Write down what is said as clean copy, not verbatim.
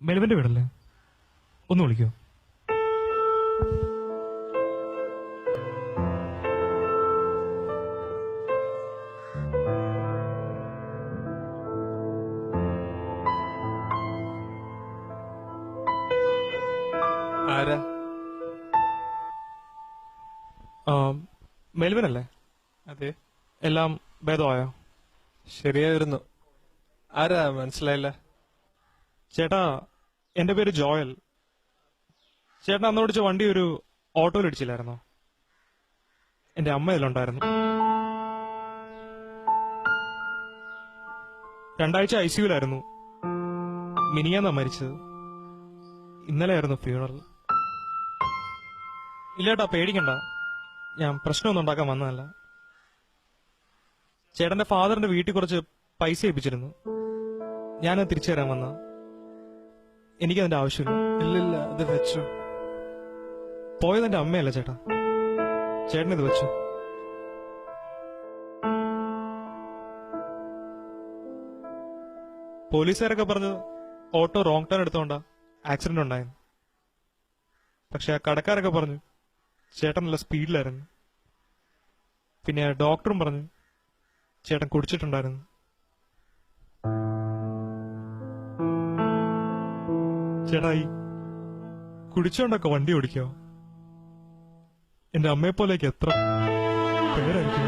മെൽവിന്റെ വീടല്ലേ? ഒന്ന് വിളിക്കോ? ആരാ? മെൽവിൻ അല്ലേ? അതെ, എല്ലാം ഭേദമായോ? ശരിയായിരുന്നു. ആരാ മനസ്സിലായില്ല? ചേട്ടാ, എന്റെ പേര് ജോയൽ. ചേട്ടൻ അന്ന് ഓടിച്ച വണ്ടി ഒരു ഓട്ടോയിൽ ഇടിച്ചില്ലായിരുന്നോ? എന്റെ അമ്മ ഇതിലുണ്ടായിരുന്നു. 2 ആഴ്ച ICUലായിരുന്നു. മിനിയാന്നാ മരിച്ചത്. ഇന്നലെ ആയിരുന്നു ഫ്യൂണറൽ. ഇല്ലേട്ടാ, പേടിക്കണ്ട. ഞാൻ പ്രശ്നമൊന്നും ഉണ്ടാക്കാൻ വന്നതല്ല. ചേട്ടന്റെ ഫാദറിന്റെ വീട്ടിൽ കുറച്ച് പൈസ ഏൽപ്പിച്ചിരുന്നു. ഞാനത് തിരിച്ചു തരാൻ വന്ന. എനിക്കതിന്റെ ആവശ്യമില്ല. ഇല്ലില്ല, അത് വെച്ചു. പോയതെന്റെ അമ്മയല്ല ചേട്ടാ. ചേട്ടനിത് വെച്ചു. പോലീസുകാരൊക്കെ പറഞ്ഞു ഓട്ടോ റോങ് ടേൺ എടുത്തോണ്ടാ ആക്സിഡന്റ് ഉണ്ടായിരുന്നു. പക്ഷെ ആ കടക്കാരൊക്കെ പറഞ്ഞു ചേട്ടൻ നല്ല സ്പീഡിലായിരുന്നു. പിന്നെ ഡോക്ടറും പറഞ്ഞു ചേട്ടൻ കുടിച്ചിട്ടുണ്ടായിരുന്നു. ചേട്ടായി, കുടിച്ചോണ്ടൊക്കെ വണ്ടി ഓടിക്കോ? എന്റെ അമ്മയെപ്പോലേക്ക് എത്ര പേരായിരിക്കും.